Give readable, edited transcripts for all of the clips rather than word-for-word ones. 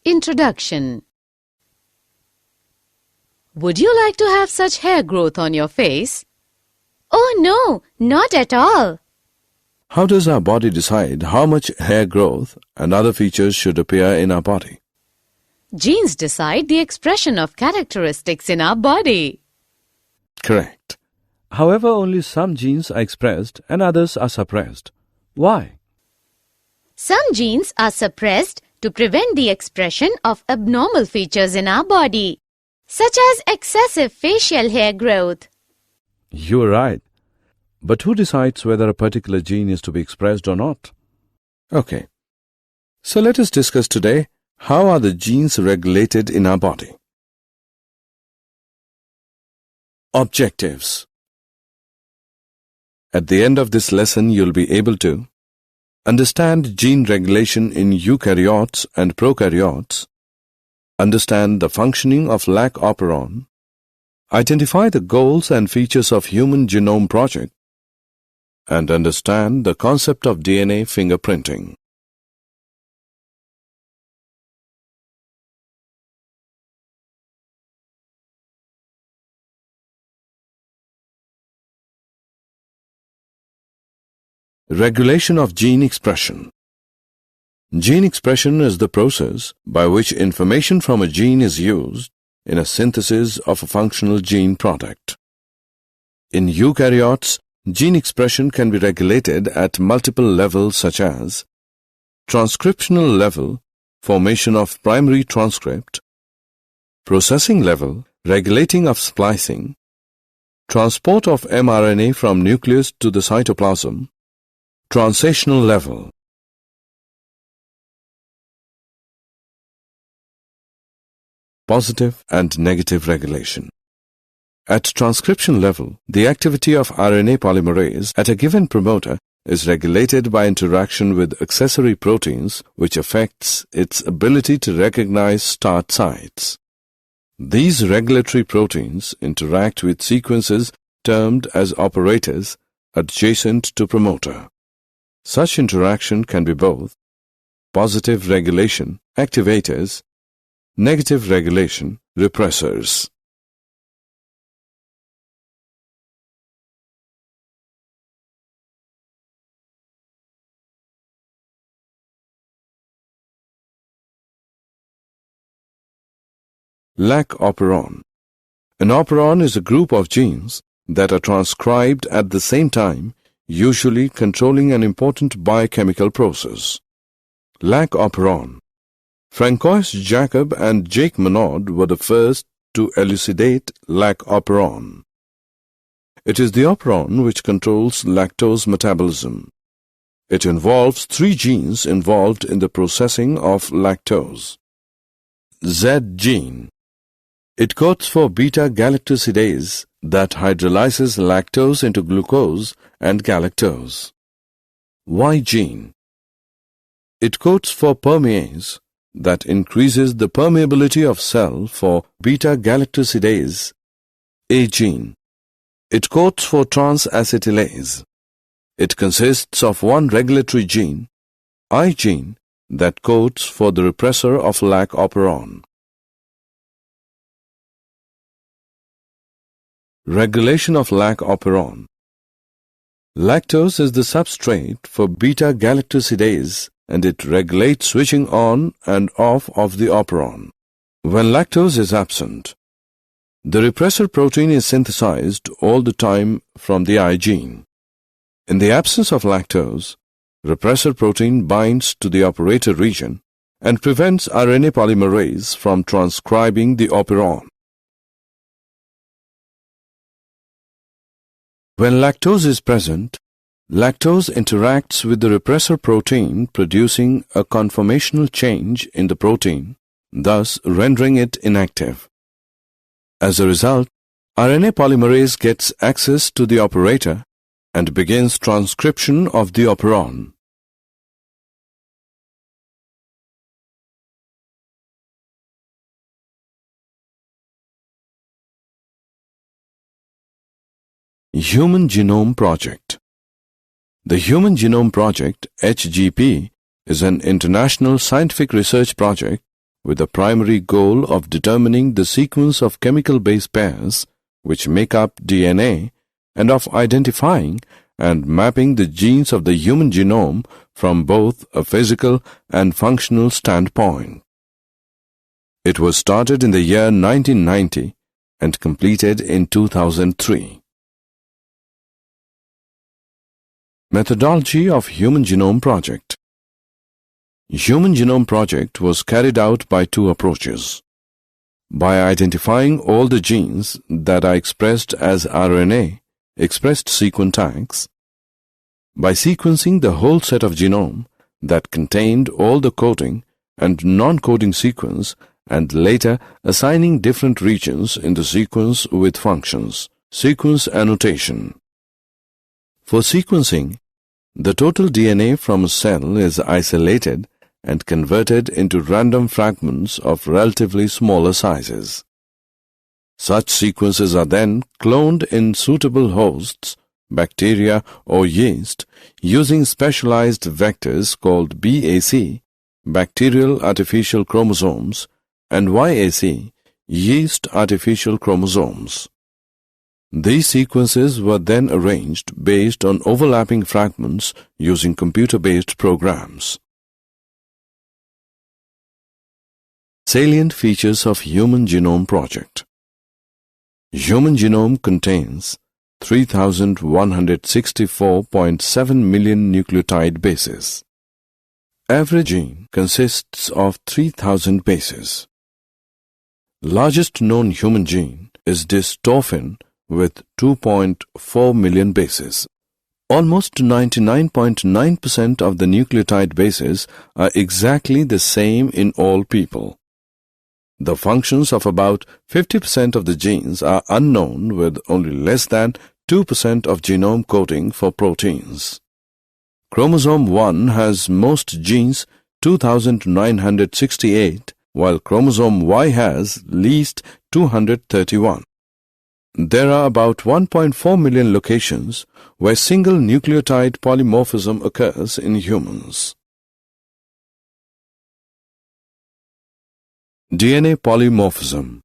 Introduction. Would you like to have such hair growth on your face? Oh no, not at all. How does our body decide how much hair growth and other features should appear in our body? Genes decide the expression of characteristics in our body. Correct. However, only some genes are expressed and others are suppressed. Why? Some genes are suppressed to prevent the expression of abnormal features in our body, such as excessive facial hair growth. You are right. But who decides whether a particular gene is to be expressed or not? Okay. So let us discuss today how are the genes regulated in our body. Objectives. At the end of this lesson, you'll be able to understand gene regulation in eukaryotes and prokaryotes, understand the functioning of lac operon, identify the goals and features of Human Genome Project, and understand the concept of DNA fingerprinting. Regulation of gene expression. Gene expression is the process by which information from a gene is used in a synthesis of a functional gene product. In eukaryotes, gene expression can be regulated at multiple levels such as transcriptional level, formation of primary transcript, processing level, regulating of splicing, transport of mRNA from nucleus to the cytoplasm, translational level. Positive and negative regulation. At transcription level, the activity of RNA polymerase at a given promoter is regulated by interaction with accessory proteins, which affects its ability to recognize start sites. These regulatory proteins interact with sequences termed as operators adjacent to promoter. Such interaction can be both positive regulation, activators, negative regulation, repressors. Lac operon. An operon is a group of genes that are transcribed at the same time, usually controlling an important biochemical process. Lac operon. Francois Jacob and Jake Monod were the first to elucidate lac operon. It is the operon which controls lactose metabolism. It involves three genes involved in the processing of lactose. Z gene. It codes for beta-galactosidase that hydrolyzes lactose into glucose and galactose. Y gene. It codes for permease that increases the permeability of cell for beta-galactosidase. A gene. It codes for trans-acetylase. It consists of one regulatory gene, I gene, that codes for the repressor of lac operon. Regulation of lac operon. Lactose is the substrate for beta-galactosidase and it regulates switching on and off of the operon. When lactose is absent, the repressor protein is synthesized all the time from the I gene. In the absence of lactose, repressor protein binds to the operator region and prevents RNA polymerase from transcribing the operon. When lactose is present, lactose interacts with the repressor protein producing a conformational change in the protein, thus rendering it inactive. As a result, RNA polymerase gets access to the operator and begins transcription of the operon. Human Genome Project. The Human Genome Project, HGP, is an international scientific research project with the primary goal of determining the sequence of chemical base pairs which make up DNA and of identifying and mapping the genes of the human genome from both a physical and functional standpoint. It was started in the year 1990 and completed in 2003. Methodology of Human Genome Project. Human Genome Project was carried out by two approaches. By identifying all the genes that are expressed as RNA, expressed sequence tags, by sequencing the whole set of genome that contained all the coding and non-coding sequence, and later assigning different regions in the sequence with functions, sequence annotation. For sequencing, the total DNA from a cell is isolated and converted into random fragments of relatively smaller sizes. Such sequences are then cloned in suitable hosts, bacteria or yeast, using specialized vectors called BAC, bacterial artificial chromosomes, and YAC, yeast artificial chromosomes. These sequences were then arranged based on overlapping fragments using computer-based programs. Salient features of Human Genome Project. Human genome contains 3,164.7 million nucleotide bases. Average gene consists of 3,000 bases. Largest known human gene is dystrophin with 2.4 million bases. Almost 99.9% of the nucleotide bases are exactly the same in all people. The functions of about 50% of the genes are unknown, with only less than 2% of genome coding for proteins. Chromosome 1 has most genes, 2,968, while chromosome Y has least 231. There are about 1.4 million locations where single nucleotide polymorphism occurs in humans. DNA polymorphism.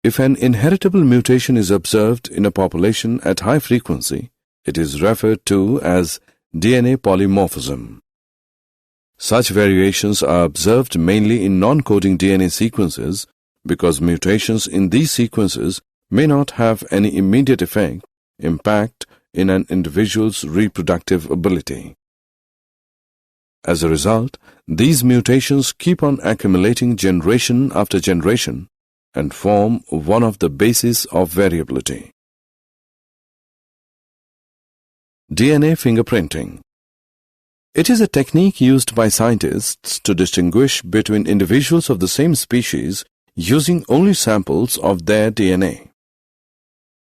If an inheritable mutation is observed in a population at high frequency, it is referred to as DNA polymorphism. Such variations are observed mainly in non-coding DNA sequences because mutations in these sequences may not have any immediate impact in an individual's reproductive ability. As a result, these mutations keep on accumulating generation after generation and form one of the bases of variability. DNA fingerprinting. It is a technique used by scientists to distinguish between individuals of the same species using only samples of their DNA.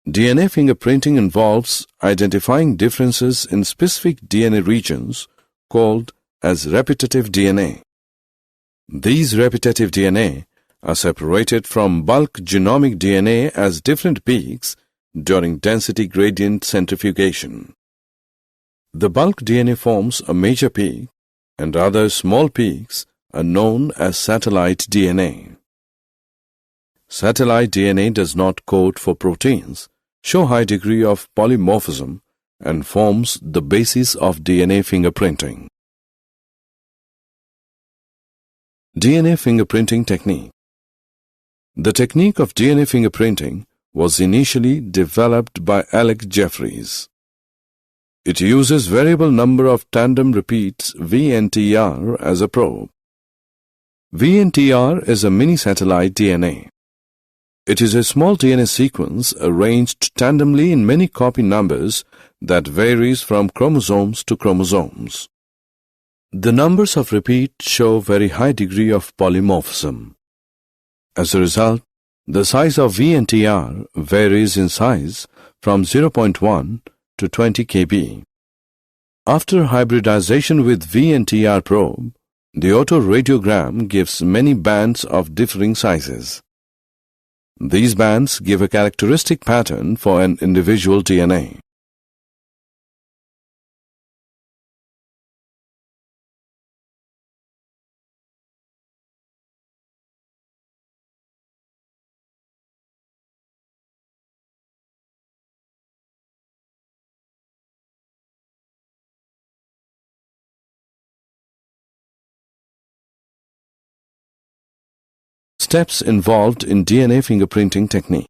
DNA fingerprinting involves identifying differences in specific DNA regions called as repetitive DNA. These repetitive DNA are separated from bulk genomic DNA as different peaks during density gradient centrifugation. The bulk DNA forms a major peak, and other small peaks are known as satellite DNA. Satellite DNA does not code for proteins, show high degree of polymorphism, and forms the basis of DNA fingerprinting. DNA fingerprinting technique. The technique of DNA fingerprinting was initially developed by Alec Jeffreys. It uses variable number of tandem repeats VNTR as a probe. VNTR is a mini-satellite DNA. It is a small DNA sequence arranged tandemly in many copy numbers that varies from chromosomes to chromosomes. The numbers of repeats show very high degree of polymorphism. As a result, the size of VNTR varies in size from 0.1 to 20 kb. After hybridization with VNTR probe, the autoradiogram gives many bands of differing sizes. These bands give a characteristic pattern for an individual DNA. Steps involved in DNA fingerprinting technique.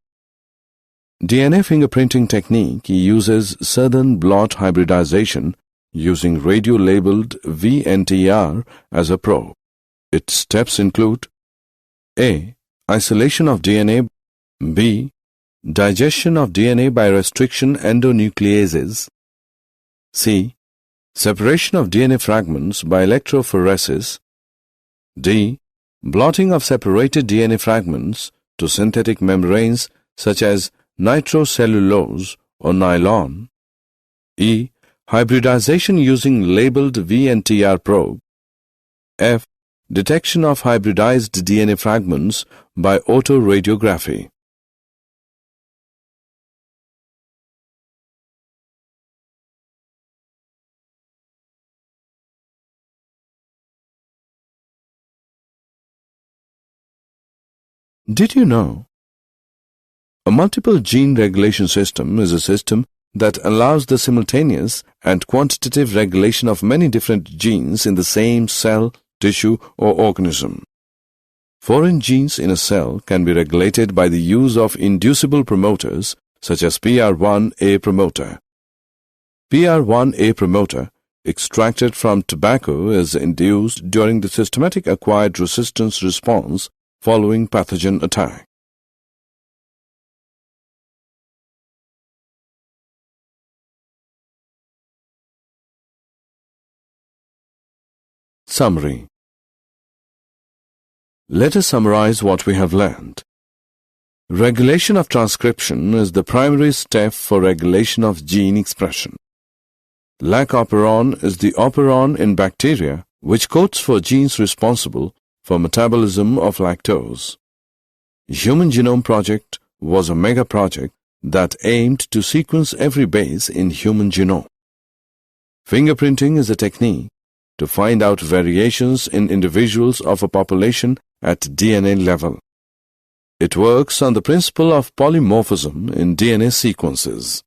DNA fingerprinting technique uses southern blot hybridization using radio-labeled VNTR as a probe. Its steps include A. Isolation of DNA. B. Digestion of DNA by restriction endonucleases. C. Separation of DNA fragments by electrophoresis. D. Blotting of separated DNA fragments to synthetic membranes such as nitrocellulose or nylon. E. Hybridization using labeled VNTR probe. F. Detection of hybridized DNA fragments by autoradiography. Did you know? A multiple gene regulation system is a system that allows the simultaneous and quantitative regulation of many different genes in the same cell, tissue, or organism. Foreign genes in a cell can be regulated by the use of inducible promoters such as PR1A promoter. PR1A promoter extracted from tobacco is induced during the systematic acquired resistance response following pathogen attack. Summary. Let us summarize what we have learned. Regulation of transcription is the primary step for regulation of gene expression. Lac operon is the operon in bacteria which codes for genes responsible for metabolism of lactose. Human Genome Project was a mega project that aimed to sequence every base in human genome. Fingerprinting is a technique to find out variations in individuals of a population at DNA level. It works on the principle of polymorphism in DNA sequences.